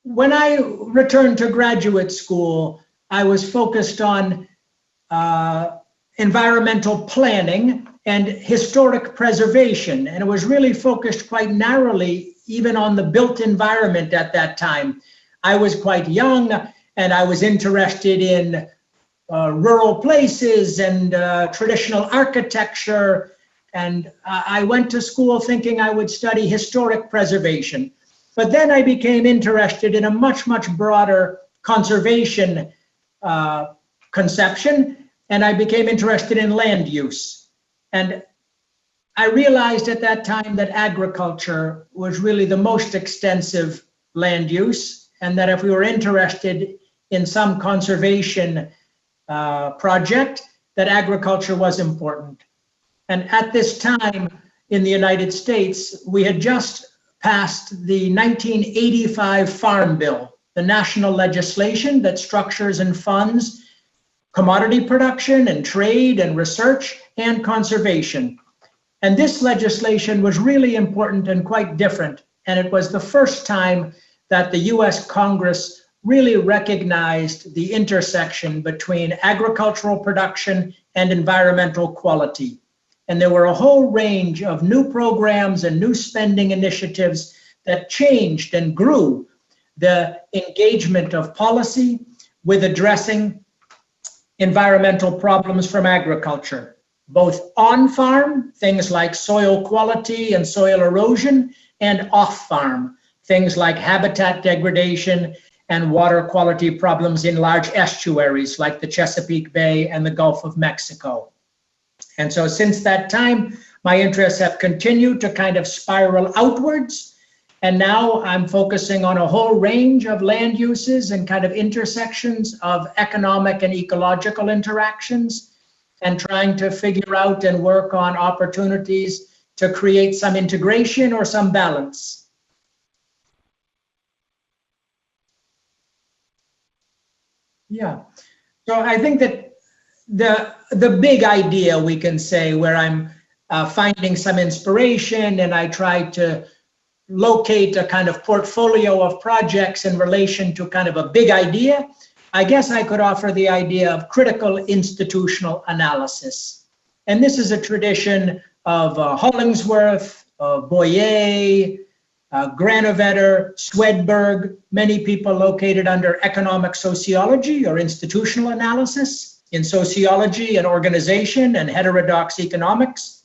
when I returned to graduate school, I was focused on environmental planning and historic preservation. And it was really focused quite narrowly, even on the built environment at that time. I was quite young and I was interested in rural places and traditional architecture. And I went to school thinking I would study historic preservation. But then I became interested in a much, much broader conservation conception, and I became interested in land use. And I realized at that time that agriculture was really the most extensive land use, and that if we were interested in some conservation project, that agriculture was important. And at this time in the United States, we had just passed the 1985 Farm Bill, the national legislation that structures and funds commodity production and trade and research and conservation. And this legislation was really important and quite different. And it was the first time that the US Congress really recognized the intersection between agricultural production and environmental quality. And there were a whole range of new programs and new spending initiatives that changed and grew the engagement of policy with addressing environmental problems from agriculture, both on farm, things like soil quality and soil erosion, and off farm, things like habitat degradation and water quality problems in large estuaries like the Chesapeake Bay and the Gulf of Mexico. And so since that time, my interests have continued to kind of spiral outwards. And now I'm focusing on a whole range of land uses and kind of intersections of economic and ecological interactions, and trying to figure out and work on opportunities to create some integration or some balance. Yeah, so I think that the big idea, we can say, where I'm finding some inspiration and I try to locate a kind of portfolio of projects in relation to kind of a big idea, I guess I could offer the idea of critical institutional analysis. And this is a tradition of Hollingsworth, Boyer, Granovetter, Swedberg, many people located under economic sociology or institutional analysis, in sociology and organization and heterodox economics.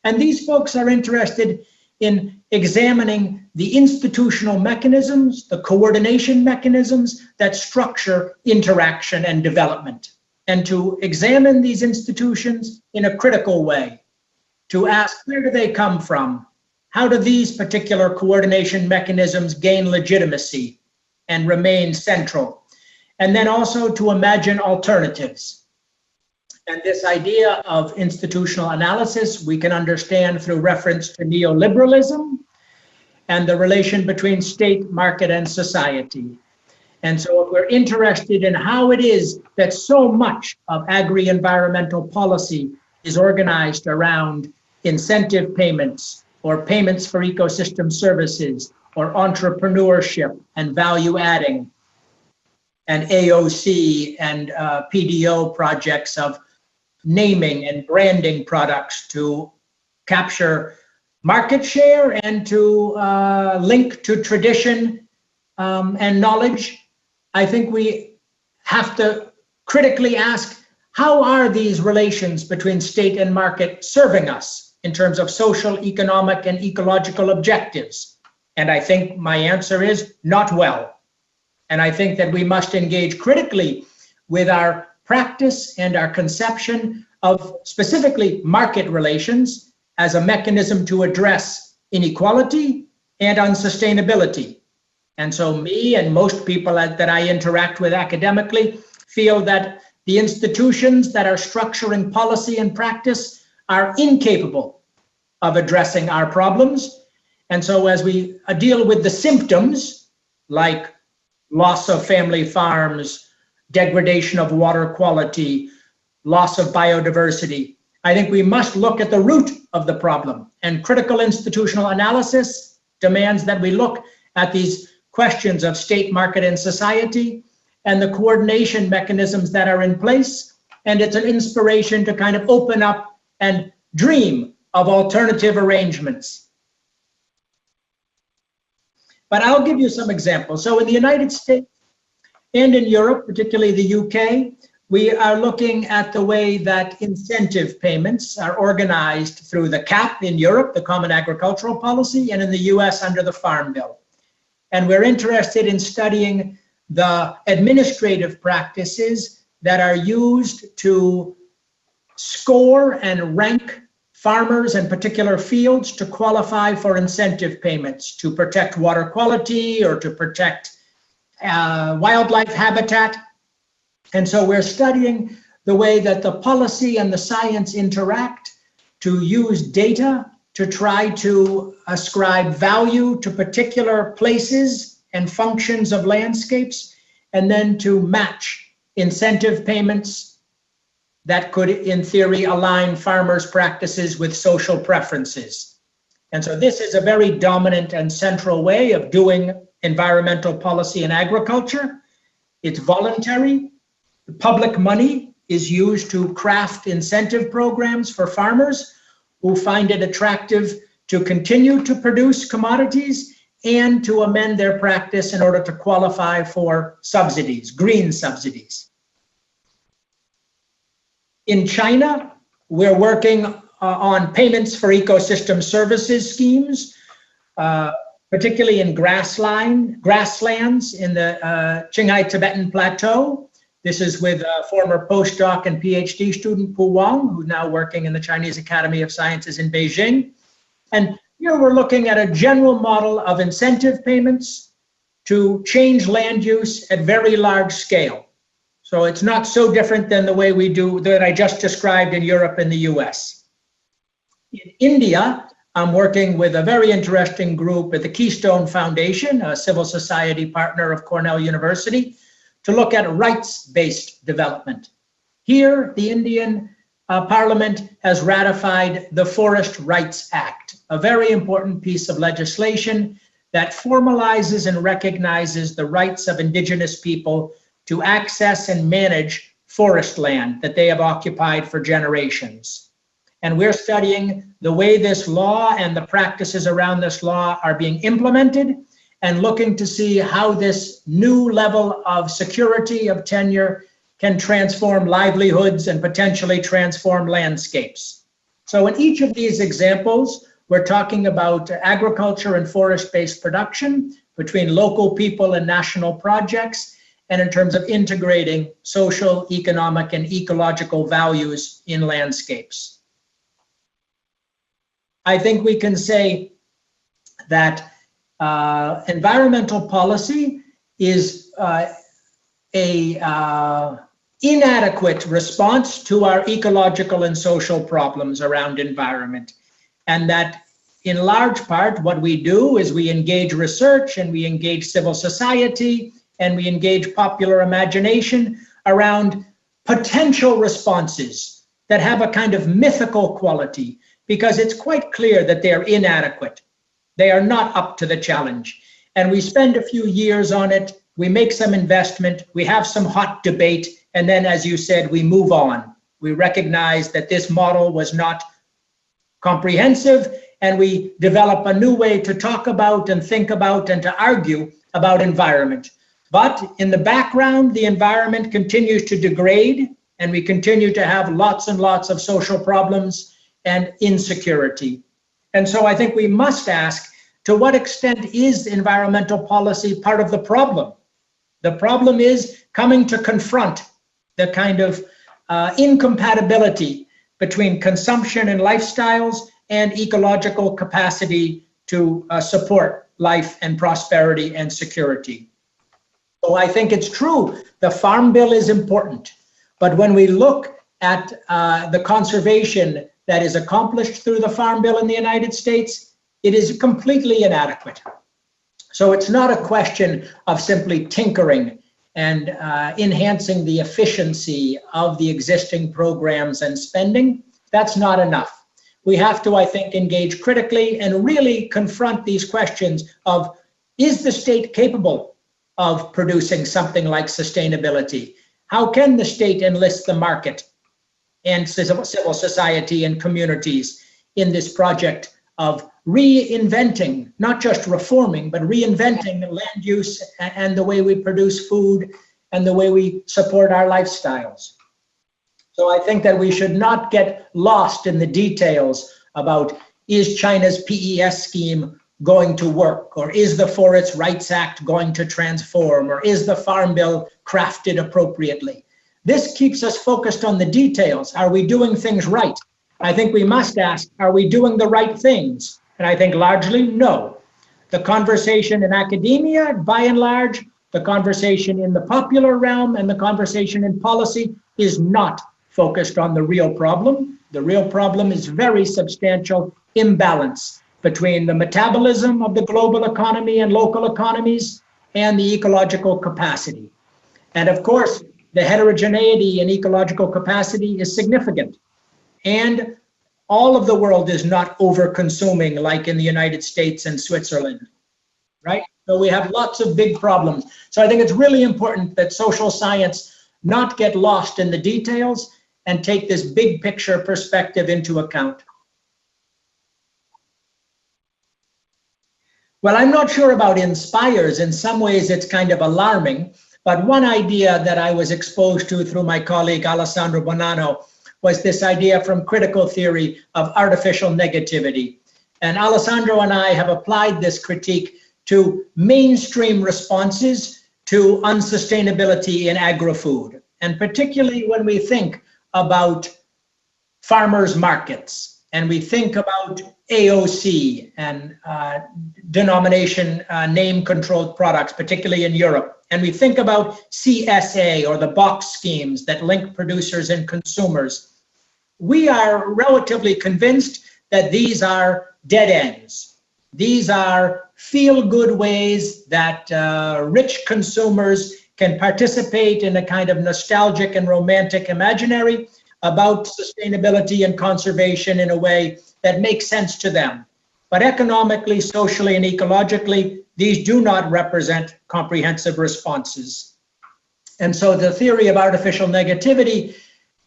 And these folks are interested in examining the institutional mechanisms, the coordination mechanisms that structure interaction and development, and to examine these institutions in a critical way, to ask, where do they come from? How do these particular coordination mechanisms gain legitimacy and remain central? And then also to imagine alternatives. And this idea of institutional analysis we can understand through reference to neoliberalism and the relation between state, market, and society. And so if we're interested in how it is that so much of agri-environmental policy is organized around incentive payments or payments for ecosystem services or entrepreneurship and value adding and AOC and PDO projects of naming and branding products to capture market share and to link to tradition and knowledge, I think we have to critically ask, how are these relations between state and market serving us in terms of social, economic, and ecological objectives? And I think my answer is not well. And I think that we must engage critically with our practice and our conception of specifically market relations as a mechanism to address inequality and unsustainability. And so me and most people that I interact with academically feel that the institutions that are structuring policy and practice are incapable of addressing our problems. And so as we deal with the symptoms, like loss of family farms, degradation of water quality, loss of biodiversity, I think we must look at the root of the problem. And critical institutional analysis demands that we look at these questions of state, market, and society, and the coordination mechanisms that are in place. And it's an inspiration to kind of open up and dream of alternative arrangements. But I'll give you some examples. So in the United States and in Europe, particularly the UK, we are looking at the way that incentive payments are organized through the CAP in Europe, the Common Agricultural Policy, and in the US under the Farm Bill. And we're interested in studying the administrative practices that are used to score and rank farmers in particular fields to qualify for incentive payments to protect water quality or to protect wildlife habitat. And so we're studying the way that the policy and the science interact to use data to try to ascribe value to particular places and functions of landscapes, and then to match incentive payments that could, in theory, align farmers' practices with social preferences. And so this is a very dominant and central way of doing environmental policy in agriculture. It's voluntary. The public money is used to craft incentive programs for farmers who find it attractive to continue to produce commodities and to amend their practice in order to qualify for subsidies, green subsidies. In China, we're working on payments for ecosystem services schemes, particularly in grasslands in the Qinghai Tibetan Plateau. This is with former postdoc and PhD student Pu Wang, who's now working in the Chinese Academy of Sciences in Beijing. And here we're looking at a general model of incentive payments to change land use at very large scale. So it's not so different than the way we do that I just described in Europe and the US. In India, I'm working with a very interesting group at the Keystone Foundation, a civil society partner of Cornell University, to look at rights-based development. Here, the Indian Parliament has ratified the Forest Rights Act, a very important piece of legislation that formalizes and recognizes the rights of indigenous people to access and manage forest land that they have occupied for generations. And we're studying the way this law and the practices around this law are being implemented, and looking to see how this new level of security of tenure can transform livelihoods and potentially transform landscapes. So in each of these examples, we're talking about agriculture and forest-based production between local people and national projects, and in terms of integrating social, economic, and ecological values in landscapes. I think we can say that environmental policy is a inadequate response to our ecological and social problems around environment. And that in large part, what we do is we engage research and we engage civil society and we engage popular imagination around potential responses that have a kind of mythical quality, because it's quite clear that they're inadequate. They are not up to the challenge. And we spend a few years on it, we make some investment, we have some hot debate, and then, as you said, we move on. We recognize that this model was not comprehensive, and we develop a new way to talk about and think about and to argue about environment. But in the background, the environment continues to degrade, and we continue to have lots and lots of social problems and insecurity. And so I think we must ask, to what extent is environmental policy part of the problem? The problem is coming to confront the kind of incompatibility between consumption and lifestyles and ecological capacity to support life and prosperity and security. So I think it's true, the Farm Bill is important, but when we look at the conservation that is accomplished through the Farm Bill in the United States, it is completely inadequate. So it's not a question of simply tinkering and enhancing the efficiency of the existing programs and spending. That's not enough. We have to, I think, engage critically and really confront these questions of Is the state capable of producing something like sustainability? How can the state enlist the market and civil society and communities in this project of reinventing, not just reforming, but reinventing the land use and the way we produce food and the way we support our lifestyles? So I think that we should not get lost in the details about, is China's PES scheme going to work? Or is the Forest Rights Act going to transform? Or is the Farm Bill crafted appropriately? This keeps us focused on the details. Are we doing things right? I think we must ask, are we doing the right things? And I think largely, no. The conversation in academia, by and large, the conversation in the popular realm and the conversation in policy is not focused on the real problem. The real problem is very substantial imbalance between the metabolism of the global economy and local economies and the ecological capacity. And of course, the heterogeneity in ecological capacity is significant. And all of the world is not over-consuming like in the United States and Switzerland, right? So we have lots of big problems. So I think it's really important that social science not get lost in the details and take this big picture perspective into account. Well, I'm not sure about inspires. In some ways, it's kind of alarming. But one idea that I was exposed to through my colleague Alessandro Bonanno was this idea from critical theory of artificial negativity. And Alessandro and I have applied this critique to mainstream responses to unsustainability in agri-food. And particularly when we think about farmers markets and we think about AOC and denomination name controlled products, particularly in Europe. And we think about CSA or the box schemes that link producers and consumers. We are relatively convinced that these are dead ends. These are feel-good ways that rich consumers can participate in a kind of nostalgic and romantic imaginary about sustainability and conservation in a way that makes sense to them. But economically, socially, and ecologically, these do not represent comprehensive responses. And so the theory of artificial negativity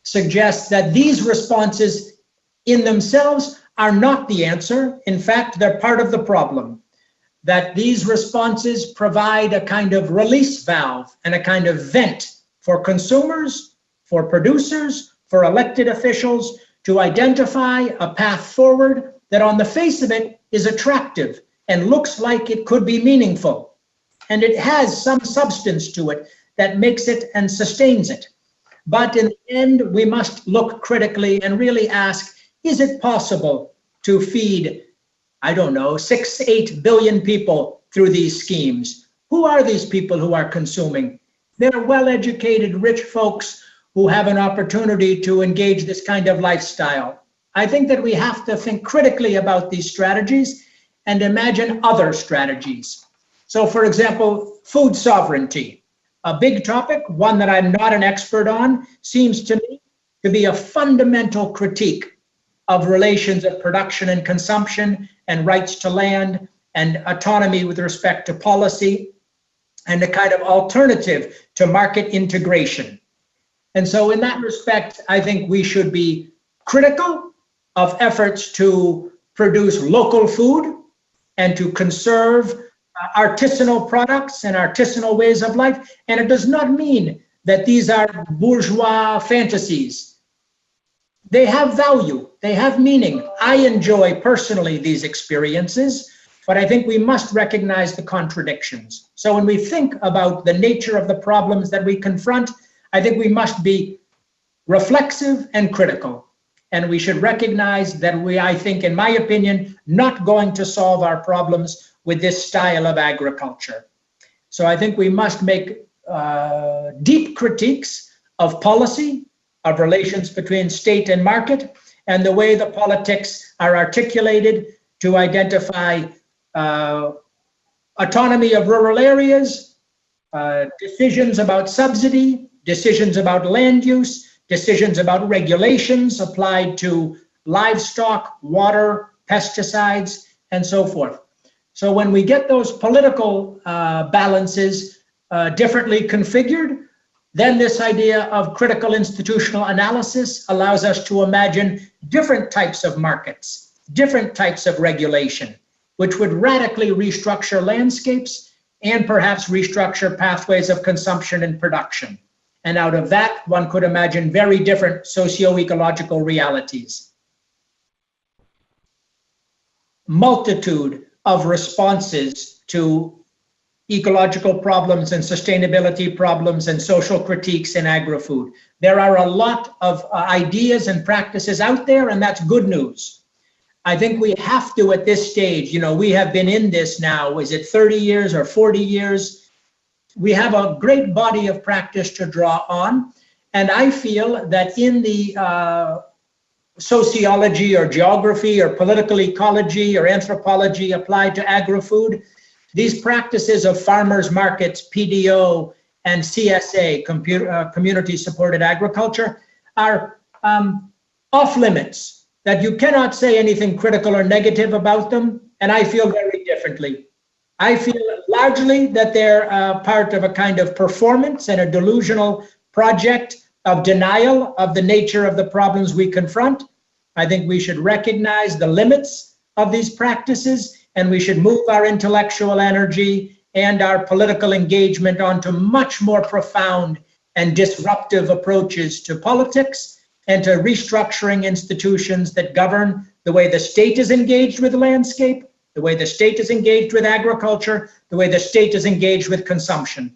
suggests that these responses in themselves are not the answer. In fact, they're part of the problem. That these responses provide a kind of release valve and a kind of vent for consumers, for producers, for elected officials to identify a path forward that on the face of it is attractive and looks like it could be meaningful. And it has some substance to it that makes it and sustains it. But in the end, we must look critically and really ask, is it possible to feed, I don't know, 6-8 billion people through these schemes? Who are these people who are consuming? They're well-educated, rich folks who have an opportunity to engage this kind of lifestyle. I think that we have to think critically about these strategies and imagine other strategies. So for example, food sovereignty, a big topic, one that I'm not an expert on, seems to me to be a fundamental critique of relations of production and consumption and rights to land and autonomy with respect to policy and a kind of alternative to market integration. And so in that respect, I think we should be critical of efforts to produce local food and to conserve artisanal products and artisanal ways of life. And it does not mean that these are bourgeois fantasies. They have value, they have meaning. I enjoy personally these experiences, but I think we must recognize the contradictions. So when we think about the nature of the problems that we confront, I think we must be reflexive and critical. And we should recognize that we, I think, in my opinion, not going to solve our problems with this style of agriculture. So I think we must make deep critiques of policy, of relations between state and market, and the way the politics are articulated to identify autonomy of rural areas, decisions about subsidy, decisions about land use, decisions about regulations applied to livestock, water, pesticides, and so forth. So when we get those political balances differently configured, then this idea of critical institutional analysis allows us to imagine different types of markets, different types of regulation, which would radically restructure landscapes and perhaps restructure pathways of consumption and production. And out of that, one could imagine very different socio-ecological realities. Multitude of responses to ecological problems and sustainability problems and social critiques in agri-food. There are a lot of ideas and practices out there, and that's good news. I think we have to, at this stage, we have been in this now, is it 30 years or 40 years? We have a great body of practice to draw on, and I feel that in the sociology or geography or political ecology or anthropology applied to agri-food, these practices of farmers markets, PDO, and CSA, community-supported agriculture, are off limits, that you cannot say anything critical or negative about them, and I feel very differently. I feel largely that they're part of a kind of performance and a delusional project of denial of the nature of the problems we confront. I think we should recognize the limits of these practices, and we should move our intellectual energy and our political engagement onto much more profound and disruptive approaches to politics and to restructuring institutions that govern the way the state is engaged with the landscape, the way the state is engaged with agriculture, the way the state is engaged with consumption.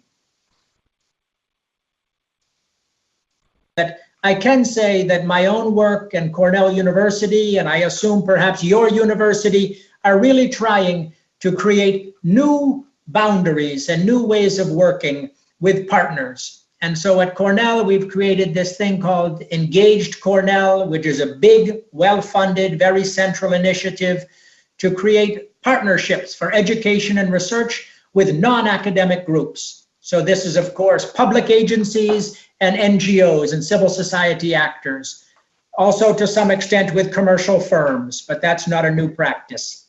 That I can say that my own work and Cornell University, and I assume perhaps your university, are really trying to create new boundaries and new ways of working with partners. And so at Cornell, we've created this thing called Engaged Cornell, which is a big, well-funded, very central initiative to create partnerships for education and research with non-academic groups. So this is, of course, public agencies and NGOs and civil society actors. Also, to some extent, with commercial firms, but that's not a new practice.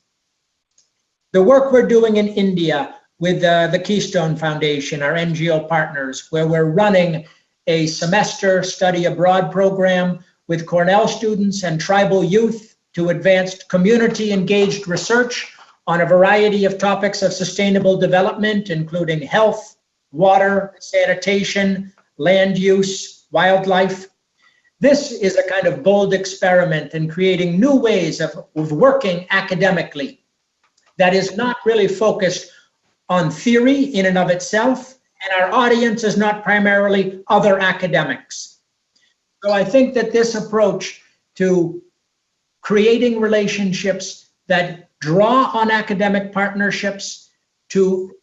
The work we're doing in India with the Keystone Foundation, our NGO partners, where we're running a semester study abroad program with Cornell students and tribal youth to advance community-engaged research on a variety of topics of sustainable development, including health, water, sanitation, land use, wildlife. This is a kind of bold experiment in creating new ways of working academically that is not really focused on theory in and of itself, and our audience is not primarily other academics. So I think that this approach to creating relationships that draw on academic partnerships to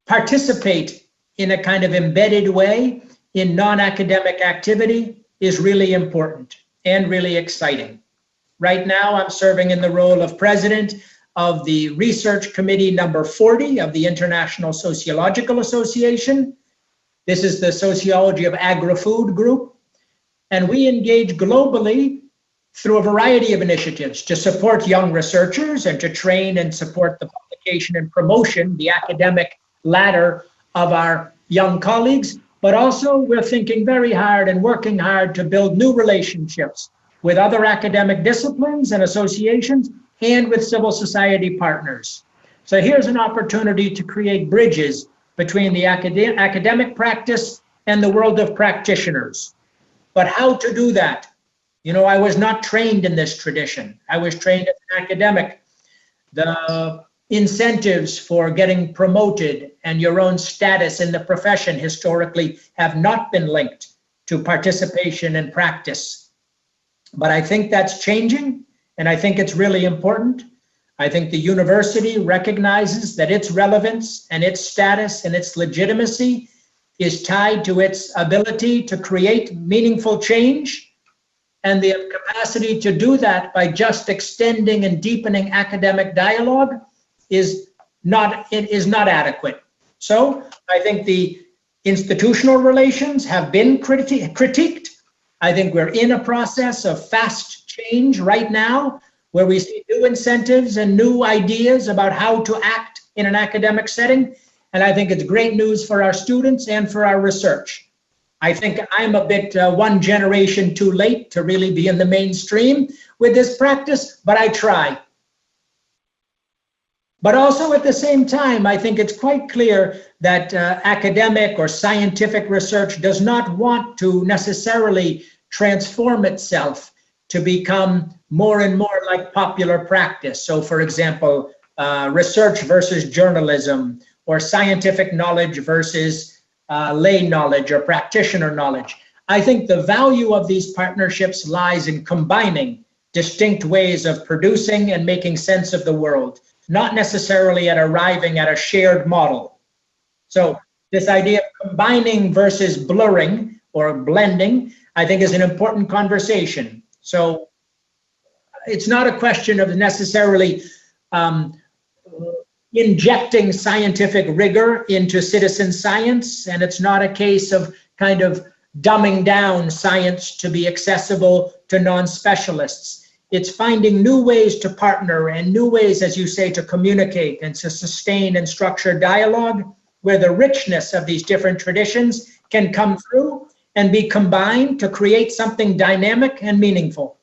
participate in a kind of embedded way in non-academic activity is really important and really exciting. Right now, I'm serving in the role of president of the research committee number 40 of the International Sociological Association. This is the Sociology of Agri-Food group. And we engage globally through a variety of initiatives to support young researchers and to train and support the publication and promotion, the academic ladder of our young colleagues. But also we're thinking very hard and working hard to build new relationships with other academic disciplines and associations and with civil society partners. So here's an opportunity to create bridges between the academic practice and the world of practitioners. But how to do that? I was not trained in this tradition. I was trained as an academic. The incentives for getting promoted and your own status in the profession historically have not been linked to participation and practice. But I think that's changing, and I think it's really important. I think the university recognizes that its relevance and its status and its legitimacy is tied to its ability to create meaningful change, and the capacity to do that by just extending and deepening academic dialogue is not adequate. So I think the institutional relations have been critiqued. I think we're in a process of fast change right now, where we see new incentives and new ideas about how to act in an academic setting. And I think it's great news for our students and for our research. I think I'm a bit one generation too late to really be in the mainstream with this practice, but I try. But also at the same time, I think it's quite clear that academic or scientific research does not want to necessarily transform itself to become more and more like popular practice. So for example, research versus journalism, or scientific knowledge versus lay knowledge or practitioner knowledge. I think the value of these partnerships lies in combining distinct ways of producing and making sense of the world, not necessarily at arriving at a shared model. So this idea of combining versus blurring or blending, I think is an important conversation. So it's not a question of necessarily injecting scientific rigor into citizen science, and it's not a case of kind of dumbing down science to be accessible to non-specialists. It's finding new ways to partner and new ways, as you say, to communicate and to sustain and structure dialogue where the richness of these different traditions can come through and be combined to create something dynamic and meaningful.